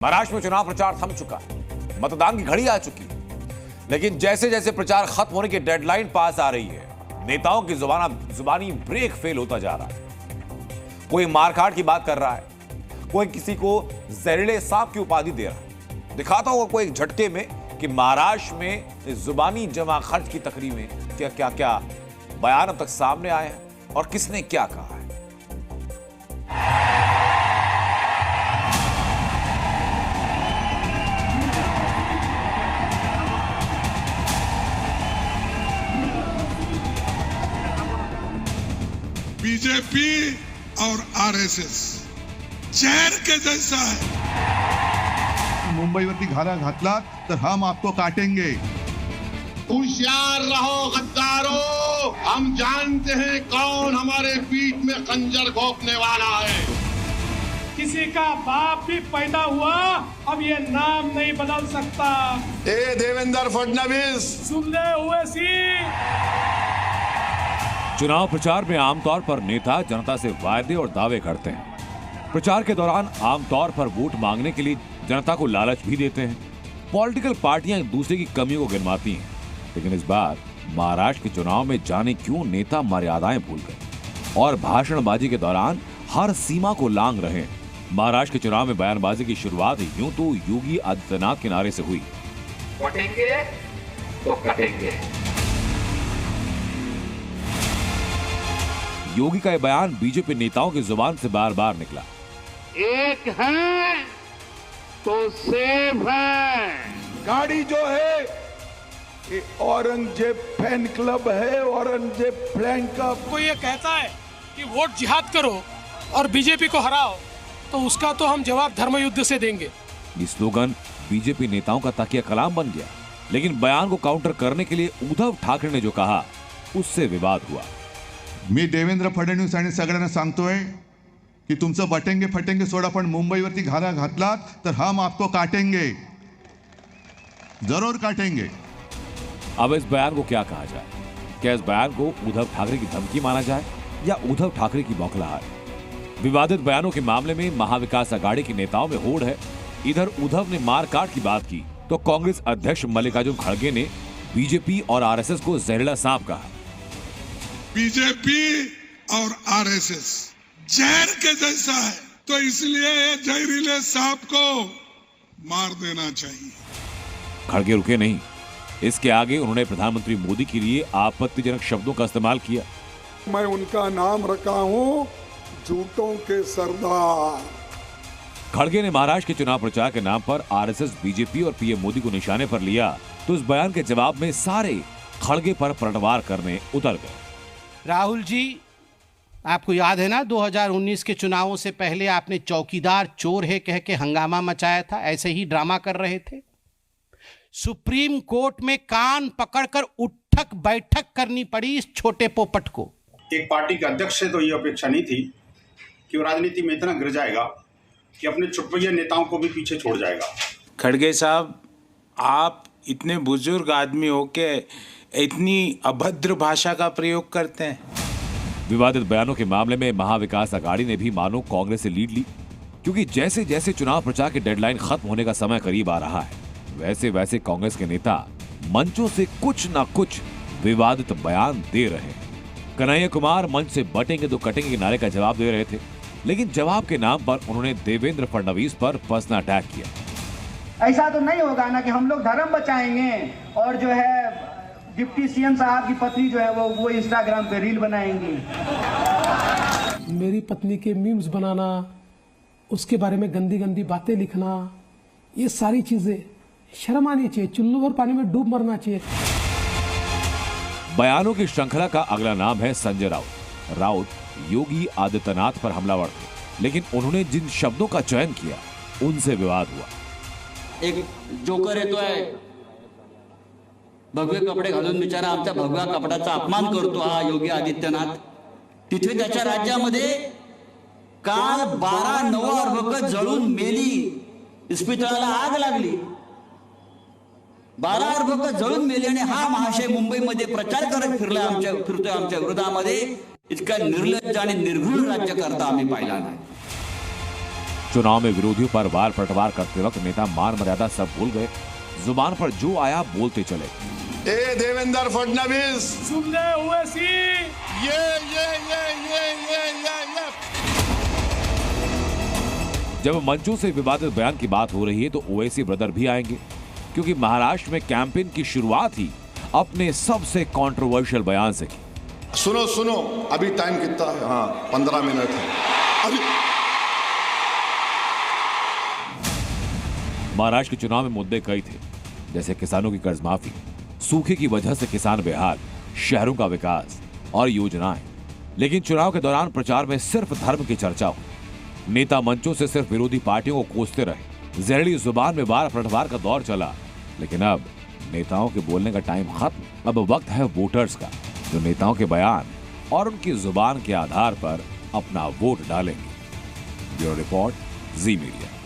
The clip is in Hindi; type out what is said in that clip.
महाराष्ट्र में चुनाव प्रचार थम चुका है, मतदान की घड़ी आ चुकी है, लेकिन जैसे जैसे प्रचार खत्म होने की डेडलाइन पास आ रही है, नेताओं की जुबानी ब्रेक फेल होता जा रहा है। कोई मारकाट की बात कर रहा है, कोई किसी को जहरीले सांप की उपाधि दे रहा है। दिखाता होगा कोई एक झटके में कि महाराष्ट्र में जुबानी जमा खर्च की तकरीर में क्या क्या क्या बयान अब तक सामने आए हैं और किसने क्या कहा है। बीजेपी और आरएसएस जहर के जैसा है। मुंबईवरती घाला घातला तर हम आपको काटेंगे। होशियार रहो गद्दारों, हम जानते हैं कौन हमारे पीठ में खंजर घोंपने वाला है। किसी का बाप भी पैदा हुआ, अब ये नाम नहीं बदल सकता। ए देवेंद्र फडणवीस, सुन ले हुए सी। चुनाव प्रचार में आमतौर पर नेता जनता से वायदे और दावे करते हैं। प्रचार के दौरान आमतौर पर वोट मांगने के लिए जनता को लालच भी देते हैं। पॉलिटिकल पार्टियां एक दूसरे की कमियों को गिनवाती हैं, लेकिन इस बार महाराष्ट्र के चुनाव में जाने क्यों नेता मर्यादाएं भूल गए और भाषणबाजी के दौरान हर सीमा को लांघ रहे हैं। महाराष्ट्र के चुनाव में बयानबाजी की शुरुआत यूं तो योगी आदित्यनाथ के नारे से हुई, कटेंगे तो कटेंगे। योगी का यह बयान बीजेपी नेताओं की जुबान से बार बार निकला। एक है तो सेफ है। गाड़ी जो है ये औरंगजेब फैन क्लब है, औरंगजेब फैन क्लब। कोई ये कहता है कि वोट जिहाद करो और बीजेपी को हराओ, तो उसका तो हम जवाब धर्म युद्ध से देंगे। ये स्लोगन बीजेपी नेताओं का तकिया कलाम बन गया, लेकिन बयान को काउंटर करने के लिए उद्धव ठाकरे ने जो कहा उससे विवाद हुआ। मी देवेंद्र फडणवीस आणि सगळ्यांना सांगतोय की तुमचं बटेंगे फटेंगे सोडा, पण मुंबईवरती घाला घातलात तर हम आपको काटेंगे, जरूर काटेंगे। अब इस बयान को क्या कहा जाए? क्या इस बयान को उद्धव ठाकरे की धमकी माना जाए या उद्धव ठाकरे की बौखलाहट? विवादित बयानों के मामले में महाविकास अघाड़ी के नेताओं में होड़ है। इधर उद्धव ने मारकाट की बात की तो कांग्रेस अध्यक्ष मल्लिकार्जुन खड़गे ने बीजेपी और आरएसएस को जहरीला सांप कहा। बीजेपी और आरएसएस जहर के जैसा है, तो इसलिए जहरीले सांप को मार देना चाहिए। खड़गे रुके नहीं, इसके आगे उन्होंने प्रधानमंत्री मोदी के लिए आपत्तिजनक शब्दों का इस्तेमाल किया। मैं उनका नाम रखा हूं झूठों के सरदार। खड़गे ने महाराष्ट्र के चुनाव प्रचार के नाम पर आरएसएस, बीजेपी और पीएम मोदी को निशाने पर लिया तो इस बयान के जवाब में सारे खड़गे पर पलटवार करने उतर गए। राहुल जी, आपको याद है ना 2019 के चुनावों से पहले आपने चौकीदार चोर है कह के हंगामा मचाया था, ऐसे ही ड्रामा कर रहे थे। सुप्रीम कोर्ट में कान पकड़कर उठक बैठक करनी पड़ी इस छोटे पोपट को। एक पार्टी के अध्यक्ष से तो ये अपेक्षा नहीं थी कि वो राजनीति में इतना गिर जाएगा कि अपने चुटपुइया नेताओं को भी पीछे छोड़ जाएगा। खड़गे साहब, आप इतने बुजुर्ग आदमी हो के इतनी अभद्र भाषा का प्रयोग करते हैं। विवादित बयानों के मामले में महाविकास अघाड़ी ने भी मानो कांग्रेस से लीड ली, क्योंकि जैसे जैसे चुनाव प्रचार की डेडलाइन खत्म होने का समय करीब आ रहा है, वैसे वैसे कांग्रेस के नेता मंचों से कुछ न कुछ विवादित बयान दे रहे हैं। कन्हैया कुमार मंच से बटेंगे तो कटेंगे के नारे का जवाब दे रहे थे, लेकिन जवाब के नाम पर उन्होंने देवेंद्र फडणवीस पर पर्सनल अटैक किया। ऐसा तो नहीं होगा ना कि हम लोग धर्म बचाएंगे और जो है डिप्टी सीएम साहब की पत्नी जो है वो इंस्टाग्राम पे रील बनाएंगी। मेरी पत्नी के मीम्स बनाना, उसके बारे में गंदी गंदी बातें लिखना, ये सारी चीजें शर्म आनी चाहिए, चुल्लू भर पानी में डूब मरना चाहिए। बयानों की श्रृंखला का अगला नाम है संजय राउत। राउत योगी आदित्यनाथ पर हमलावर थे, लेकिन उन्होंने जिन शब्दों का चयन किया उनसे विवाद हुआ। एक जोकर येतोय, भगवे कपडे घालून बिचारा आमच्या भगव्या कपड्याचा अपमान करतो हा योगी आदित्यनाथ। तिथे त्याच्या राज्यामध्ये काल 12 नवयुवक जळून मेली, इस्पितळाला आग लागली, 12 युवक जळून मेली आणि हा महाशय मुंबईमध्ये प्रचार करत फिरतोय आमच्या विरोधामध्ये। इतका निर्लज्ज आणि निर्घृण राज्यकर्ता आम्ही पाहिला नाही। चुनाव में विरोधियों पर वार पलटवार करते वक्त नेता मान मर्यादा सब भूल गए, जुबान पर जो आया बोलते चले। ए देवेंद्र फडणवीस, सुन ले ओवैसी, ये जब मंचों से विवादित बयान की बात हो रही है तो ओवैसी ब्रदर भी आएंगे, क्योंकि महाराष्ट्र में कैंपेन की शुरुआत ही अपने सबसे कंट्रोवर्शियल बयान से की। सुनो, अभी टाइम कितना है? हाँ, 15 मिनट है अभी। महाराष्ट्र के चुनाव में मुद्दे कई थे, जैसे किसानों की कर्ज माफी, सूखे की वजह से किसान बेहाल, शहरों का विकास और योजनाएं। लेकिन चुनाव के दौरान प्रचार में सिर्फ धर्म की चर्चा हुई। नेता मंचों से सिर्फ विरोधी पार्टियों को कोसते रहे, जहरीली जुबान में वार पलटवार का दौर चला। लेकिन अब नेताओं के बोलने का टाइम खत्म। अब वक्त है वोटर्स का, जो नेताओं के बयान और उनकी जुबान के आधार पर अपना वोट डालेंगे। ब्यूरो रिपोर्ट, जी मीडिया।